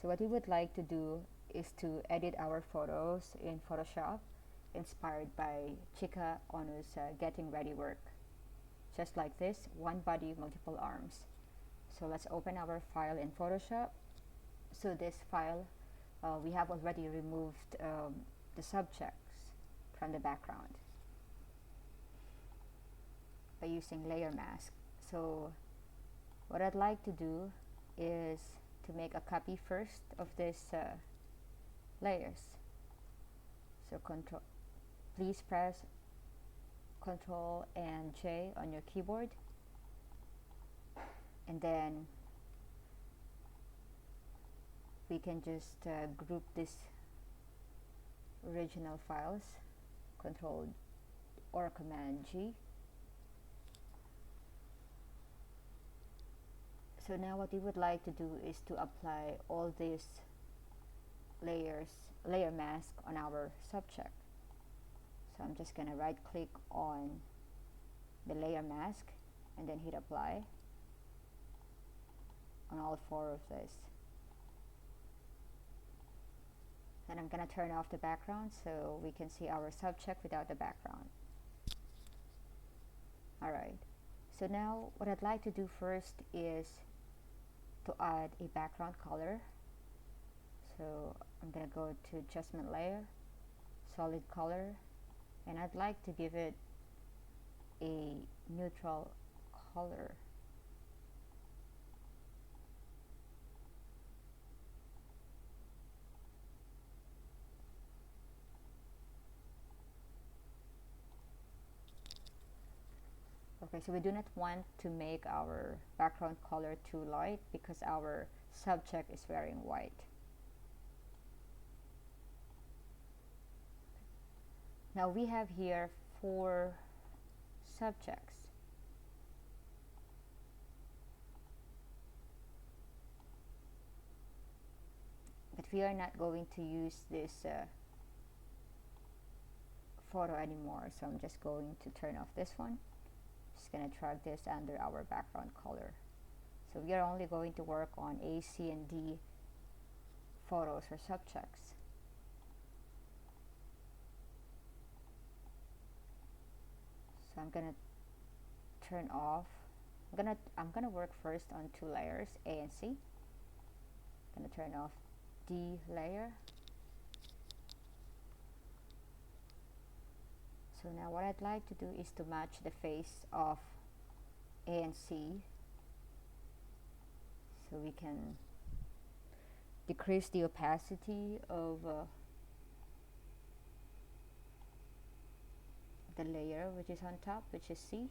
So what we would like to do is to edit our photos in Photoshop, inspired by Chika Onu's Getting Ready work. Just like this, one body, multiple arms. So let's open our file in Photoshop. So this file, we have already removed the subjects from the background by using layer mask. So what I'd like to do is to make a copy first of this layers. So please press Control and J on your keyboard, and then we can just group these original files, Control or Command G. So now what we would like to do is to apply all these layer mask on our subject. So I'm just gonna right click on the layer mask and then hit apply on all four of this. And I'm gonna turn off the background so we can see our subject without the background. Alright, so now what I'd like to do first is to add a background color. So I'm gonna go to adjustment layer, solid color, and I'd like to give it a neutral color. Okay, so we do not want to make our background color too light because our subject is wearing white. Now we have here 4 subjects. But we are not going to use this photo anymore, so I'm just going to turn off this one. Just gonna drag this under our background color. So we are only going to work on A, C, and D photos or subjects. So I'm gonna turn off. I'm gonna work first on 2 layers, A and C. I'm gonna turn off D layer. So now what I'd like to do is to match the face of A and C, so we can decrease the opacity of the layer which is on top, which is C.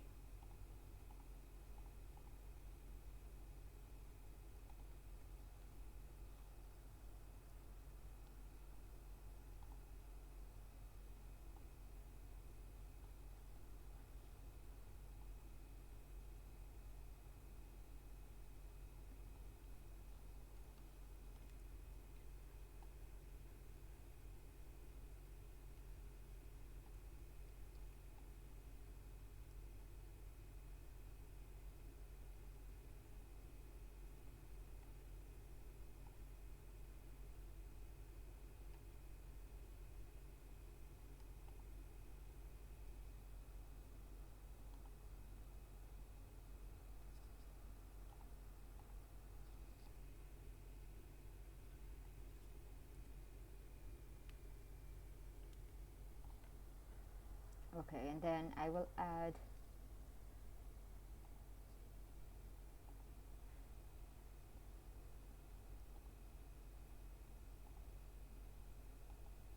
Okay, and then I will add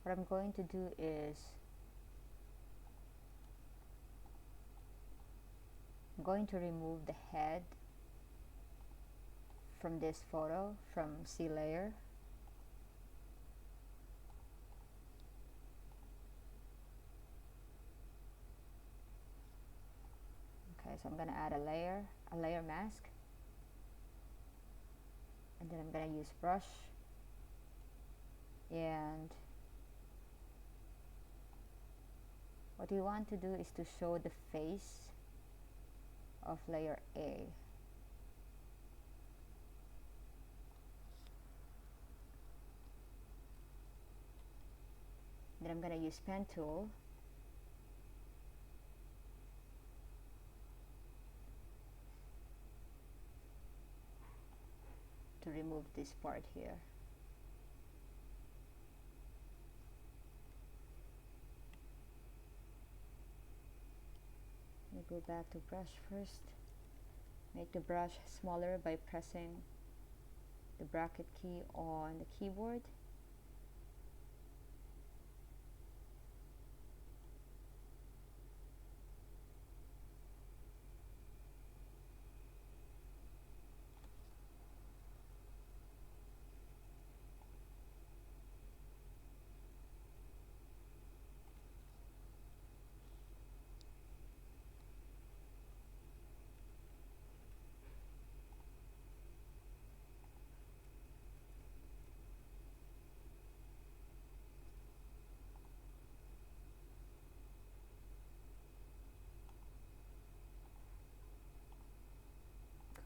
what I'm going to do is I'm going to remove the head from this photo from C layer. Okay, so I'm gonna add a layer mask, and then I'm gonna use brush, and what we want to do is to show the face of layer A. I'm gonna use pen tool to remove this part here. Let me go back to brush first. Make the brush smaller by pressing the bracket key on the keyboard.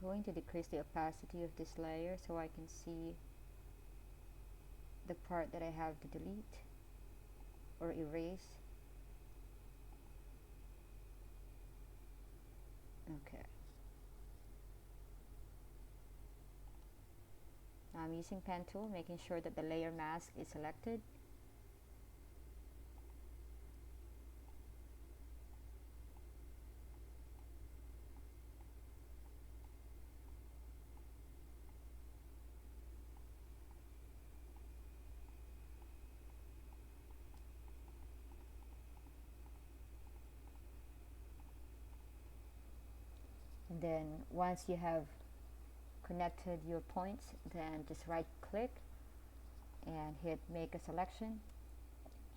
Going to decrease the opacity of this layer so I can see the part that I have to delete or erase. Okay. Now I'm using pen tool, making sure that the layer mask is selected. And then once you have connected your points, then just right click and hit make a selection,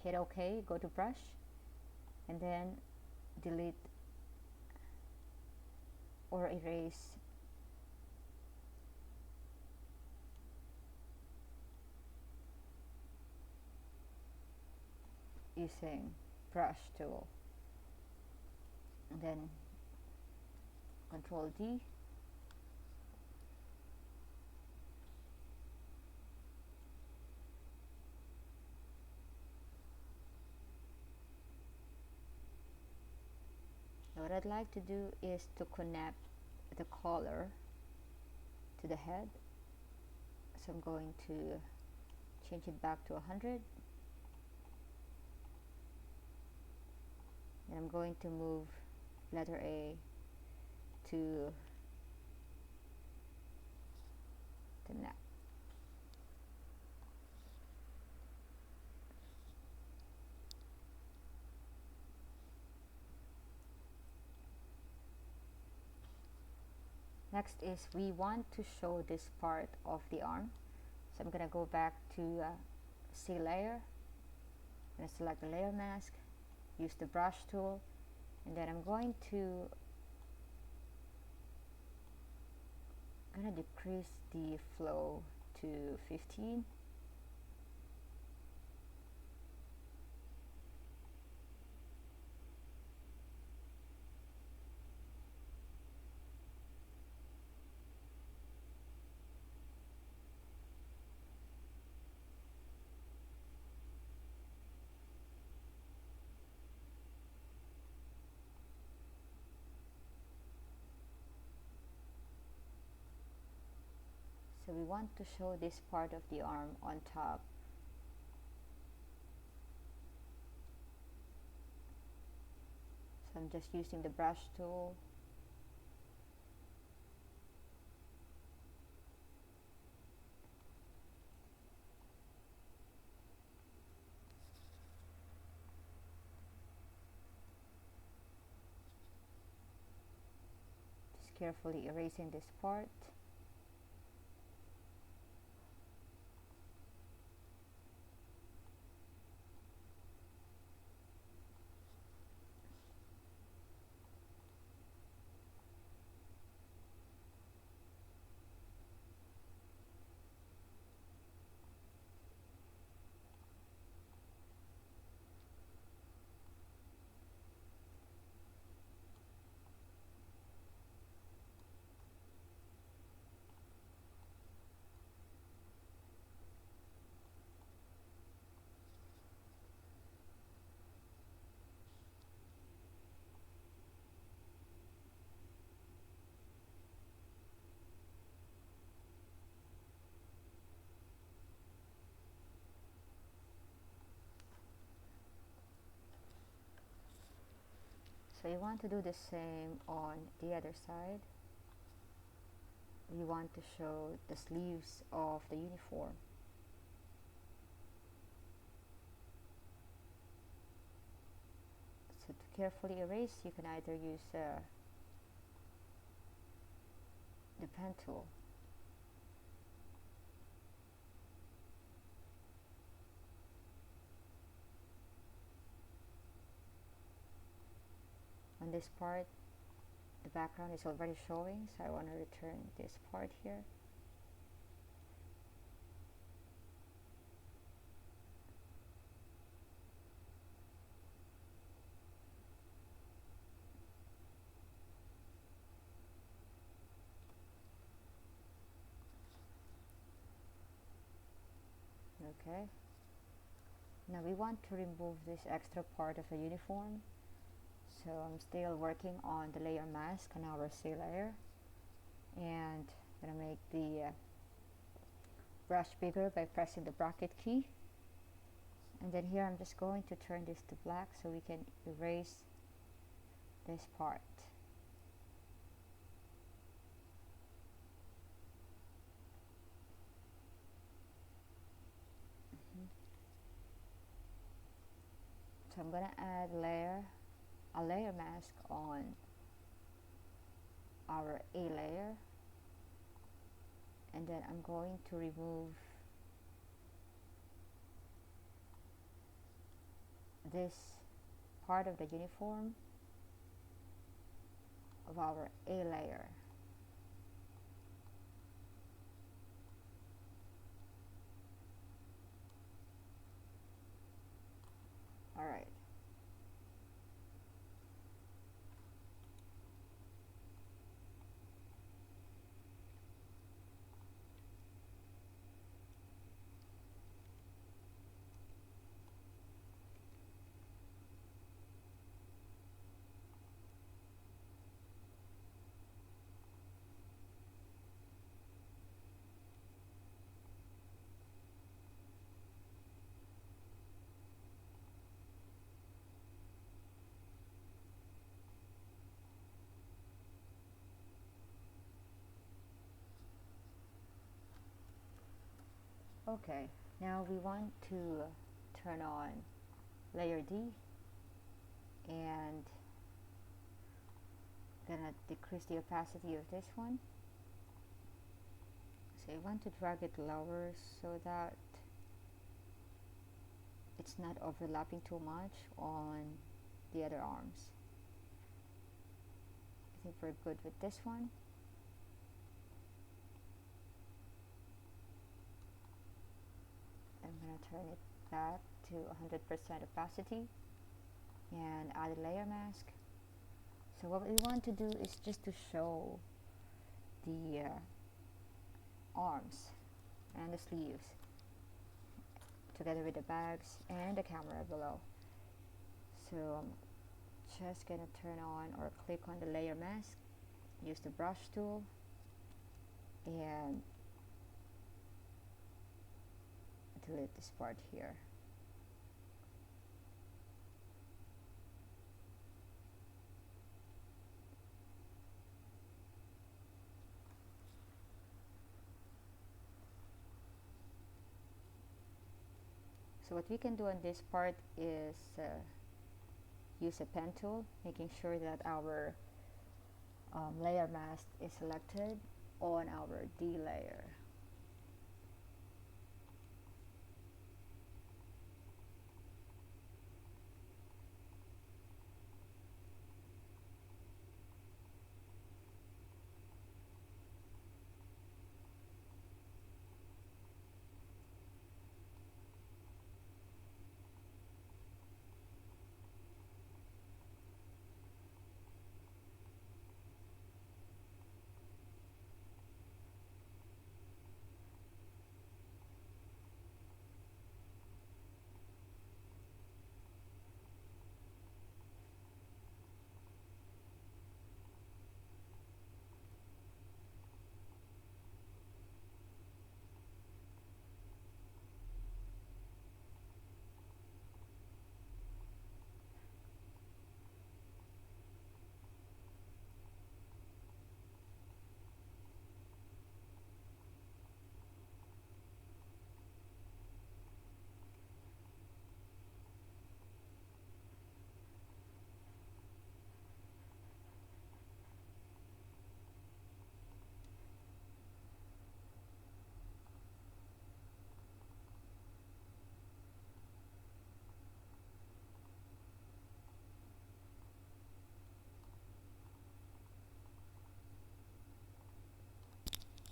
hit OK, go to brush, and then delete or erase using brush tool, and then Control D. Now what I'd like to do is to connect the collar to the head, so I'm going to change it back to 100, and I'm going to move letter A to the neck. Next is we want to show this part of the arm, so I'm gonna go back to C layer, I'm gonna select the layer mask, use the brush tool, and then I'm going to decrease the flow to 15. So we want to show this part of the arm on top. So I'm just using the brush tool. Just carefully erasing this part. So you want to do the same on the other side. We want to show the sleeves of the uniform. So to carefully erase, you can either use the pen tool. On this part, the background is already showing, so I want to return this part here. Okay. Now we want to remove this extra part of the uniform. So I'm still working on the layer mask on our C layer, and I'm gonna make the brush bigger by pressing the bracket key. And then here I'm just going to turn this to black so we can erase this part. So I'm gonna add a layer mask on our A layer, and then I'm going to remove this part of the uniform of our A layer. Alright. Okay, now we want to turn on layer D, and gonna decrease the opacity of this one. So you want to drag it lower so that it's not overlapping too much on the other arms. I think we're good with this one. I'm gonna turn it back to 100% opacity and add a layer mask. So what we want to do is just to show the arms and the sleeves together with the bags and the camera below. So I'm just gonna turn on or click on the layer mask, use the brush tool, and delete this part here. So what we can do on this part is use a pen tool, making sure that our layer mask is selected on our D layer.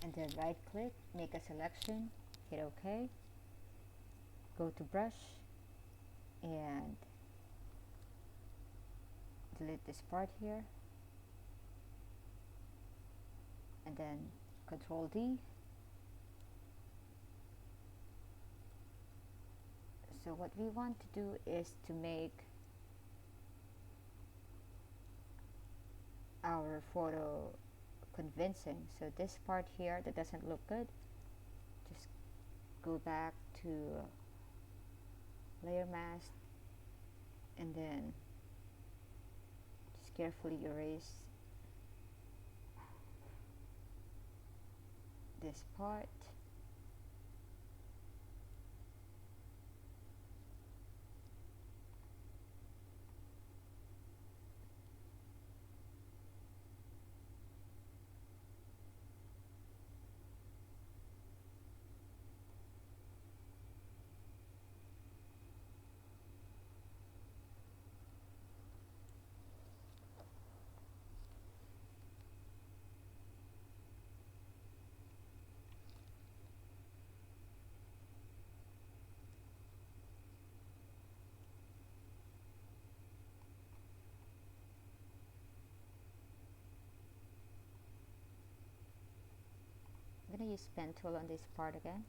and then right click, make a selection, hit OK, go to brush and delete this part here, and then Control D. So what we want to do is to make our photo convincing. So this part here that doesn't look good, just go back to layer mask and then just carefully erase this part. I'm going to use pen tool on this part again.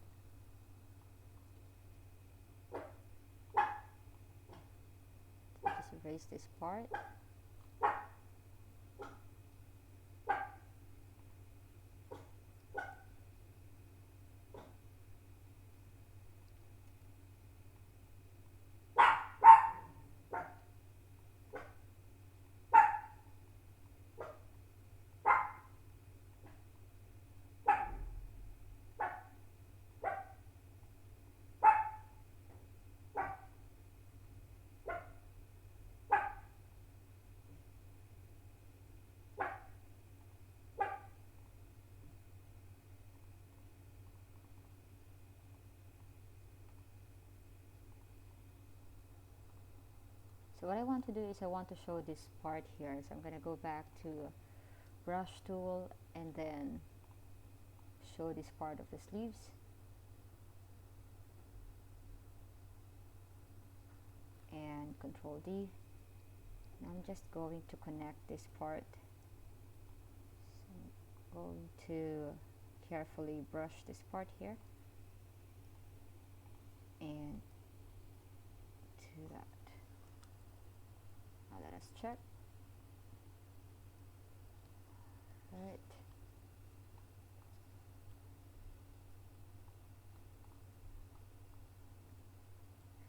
Just erase this part. So what I want to do is I want to show this part here. So I'm going to go back to brush tool and then show this part of the sleeves. And Control D. Now I'm just going to connect this part. So I'm going to carefully brush this part here and to that. Now let us check. Alright.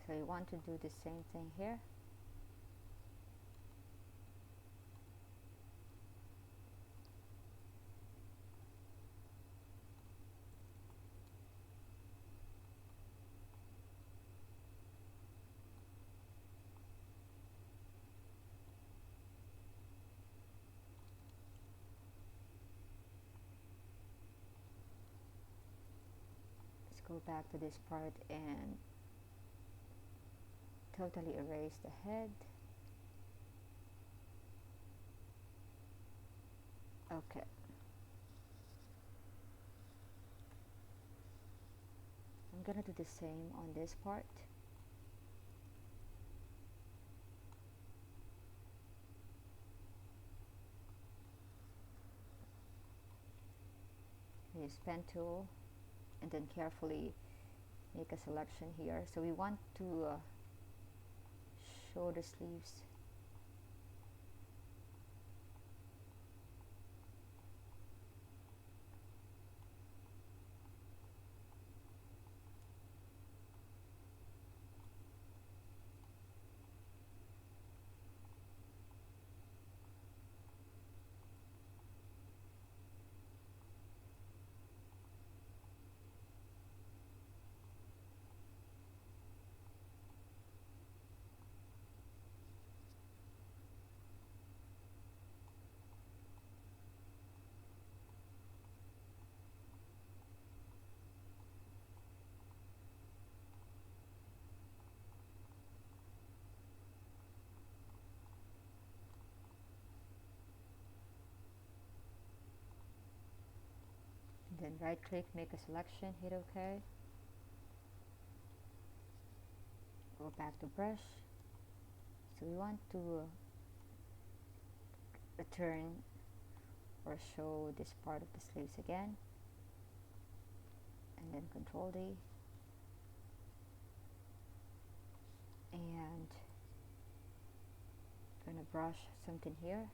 So you want to do the same thing here. Let's go back to this part and totally erase the head. Okay. I'm gonna do the same on this part. Use pen tool and then carefully make a selection here. So we want to show the sleeves. then right click, make a selection, hit OK, go back to brush. So we want to return or show this part of the sleeves again, and then Control D, and gonna brush something here.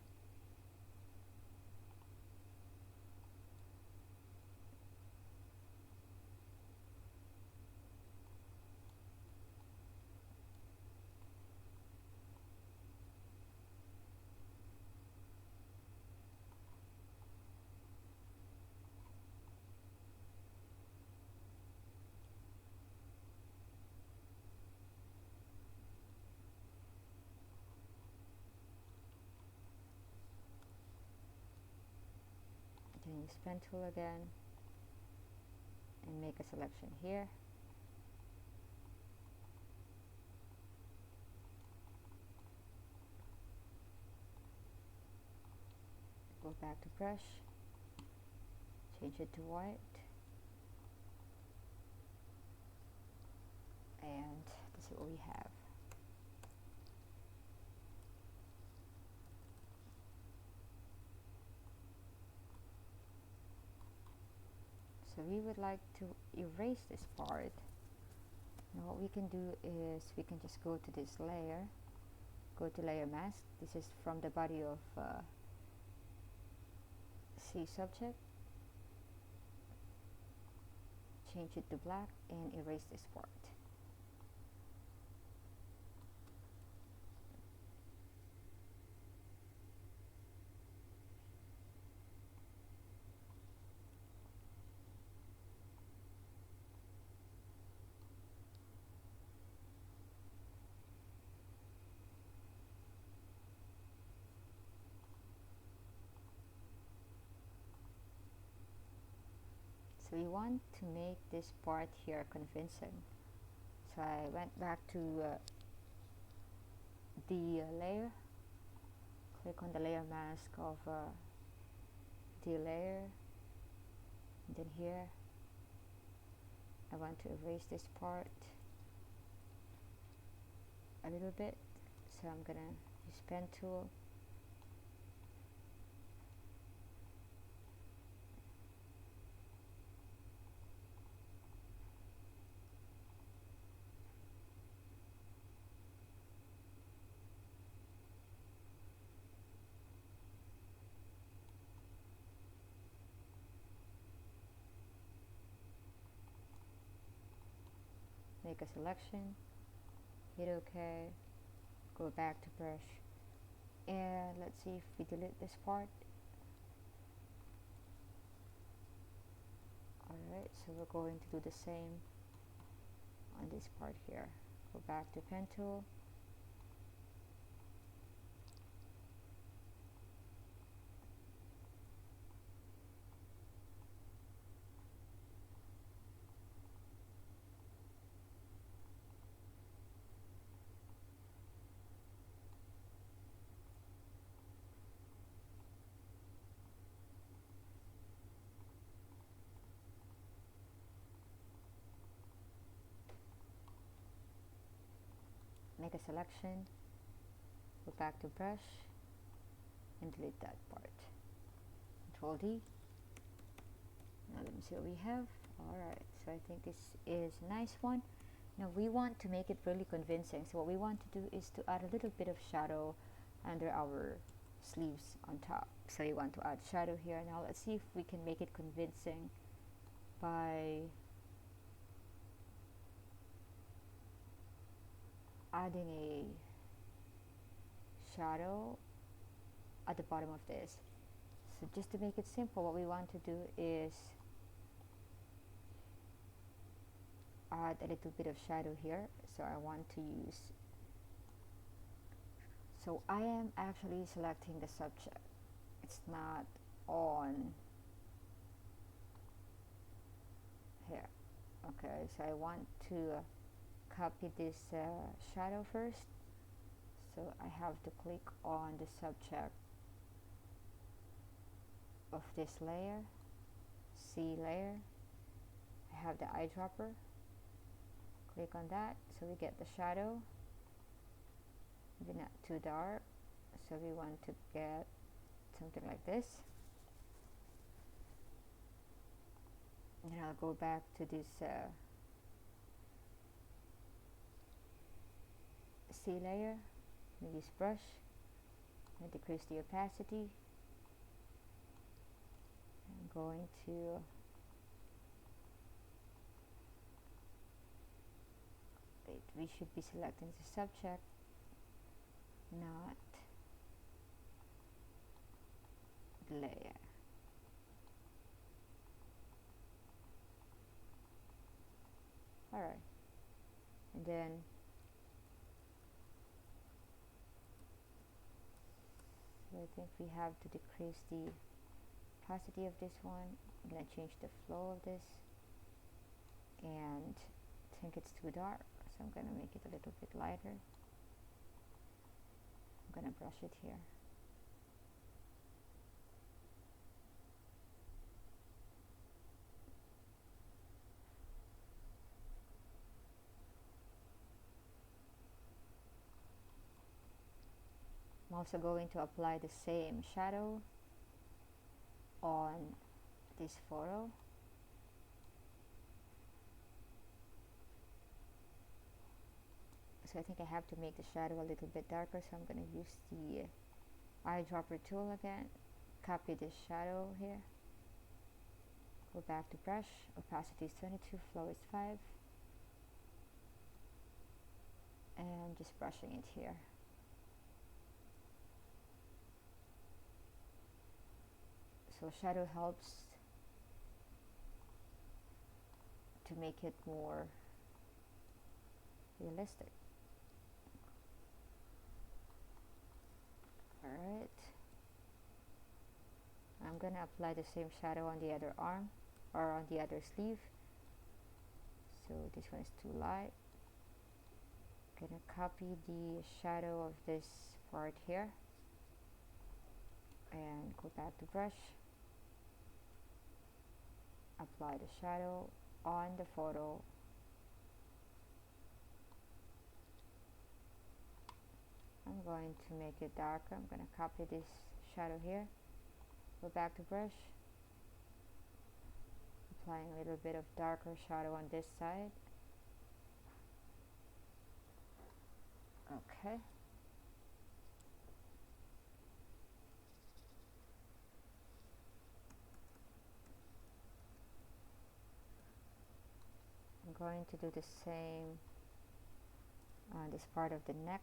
Then use pen tool again and make a selection here. Go back to brush, change it to white, and this is what we have. So we would like to erase this part. Now what we can do is we can just go to this layer, go to layer mask. This is from the body of C subject. Change it to black and erase this part. So we want to make this part here convincing. So I went back to the layer, click on the layer mask of the layer, and then here I want to erase this part a little bit. So I'm gonna use pen tool, make a selection, hit OK, go back to brush, and let's see if we delete this part. Alright, so we're going to do the same on this part here. Go back to pen tool, make a selection, go back to brush, and delete that part. Control D. Now let me see what we have. Alright, so I think this is a nice one. Now we want to make it really convincing, so what we want to do is to add a little bit of shadow under our sleeves on top. So you want to add shadow here. Now let's see if we can make it convincing by adding a shadow at the bottom of this. So just to make it simple, what we want to do is add a little bit of shadow here. So I want to use, so I am actually selecting the subject, it's not on here. Okay, so I want to copy this shadow first. So I have to click on the subject of this layer, C layer. I have the eyedropper. Click on that so we get the shadow. Maybe not too dark, so we want to get something like this. And I'll go back to this C layer. With this brush and decrease the opacity. I'm going to we should be selecting the subject, not the layer. Alright, and then so I think we have to decrease the opacity of this one. I'm going to change the flow of this, and I think it's too dark, so I'm going to make it a little bit lighter. I'm going to brush it here. I'm also going to apply the same shadow on this photo. So I think I have to make the shadow a little bit darker, so I'm going to use the eyedropper tool again. Copy this shadow here. Go back to brush. Opacity is 22, flow is 5. And just brushing it here. So shadow helps to make it more realistic. Alright. I'm going to apply the same shadow on the other arm, or on the other sleeve. So this one is too light. I'm going to copy the shadow of this part here. And go back to brush. Apply the shadow on the photo. I'm going to make it darker. I'm going to copy this shadow here. Go back to brush. Applying a little bit of darker shadow on this side. Okay. I'm going to do the same on this part of the neck.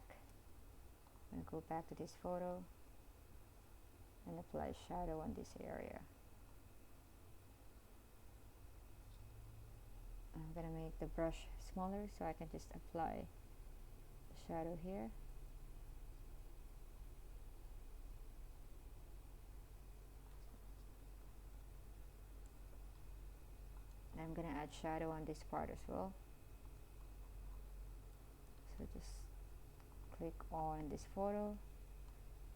I'm going to go back to this photo and apply shadow on this area. I'm going to make the brush smaller so I can just apply the shadow here. And I'm going to add shadow on this part as well. So just click on this photo.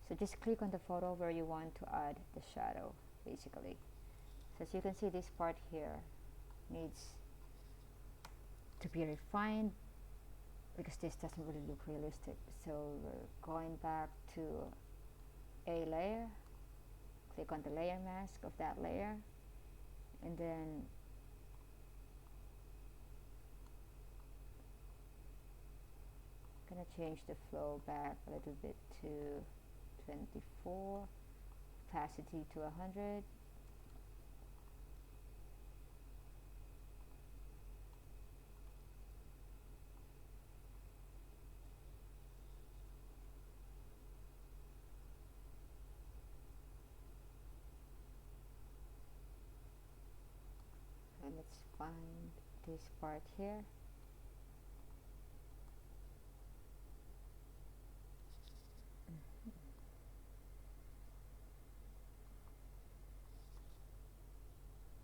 So just click on the photo where you want to add the shadow, basically. So as you can see, this part here needs to be refined because this doesn't really look realistic. So we're going back to a layer, click on the layer mask of that layer, and then I'm gonna change the flow back a little bit to 24, opacity to 100. And let's find this part here.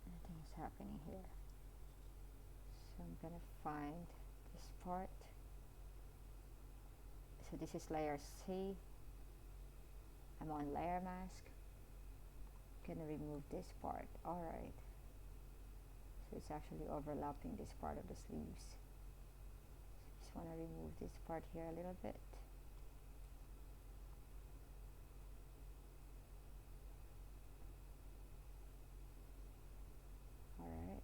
Nothing's happening here. So I'm gonna find this part. So this is layer C. I'm on layer mask. Gonna remove this part. Alright. So it's actually overlapping this part of the sleeves. Just want to remove this part here a little bit. Alright.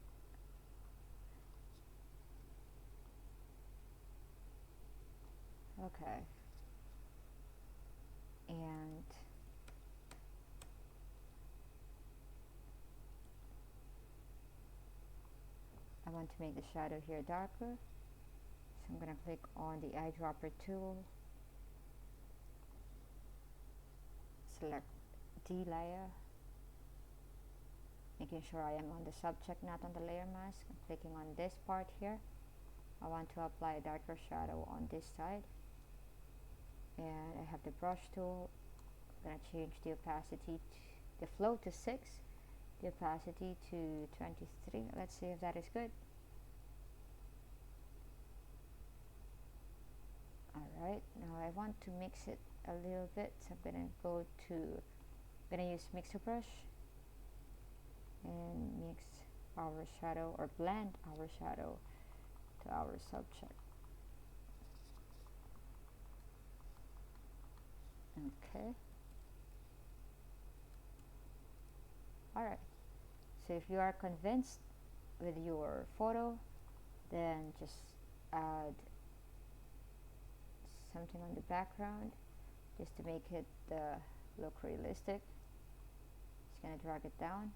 Okay. And I want to make the shadow here darker. So I'm going to click on the eyedropper tool, select D layer, making sure I am on the subject, not on the layer mask. I'm clicking on this part here. I want to apply a darker shadow on this side. And I have the brush tool. I'm going to change the opacity, the flow to 6, the opacity to 23. Let's see if that is good. Alright, now I want to mix it a little bit, so I'm gonna use mixer brush and mix our shadow, or blend our shadow to our subject. Okay. Alright, so if you are convinced with your photo, then just add something on the background just to make it look realistic. Just gonna drag it down.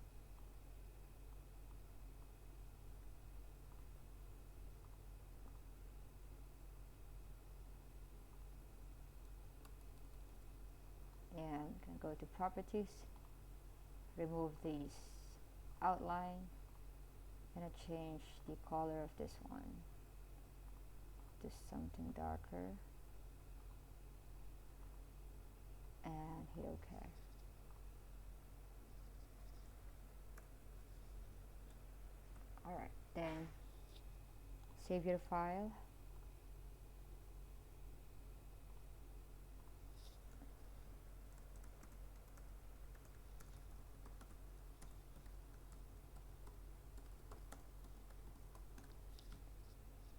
And gonna go to properties, remove these outline. Gonna change the color of this one to something darker and hit OK. Alright, then save your file.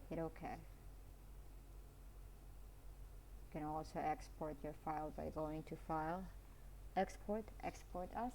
Hit OK. You can also export your file by going to File, Export, Export As.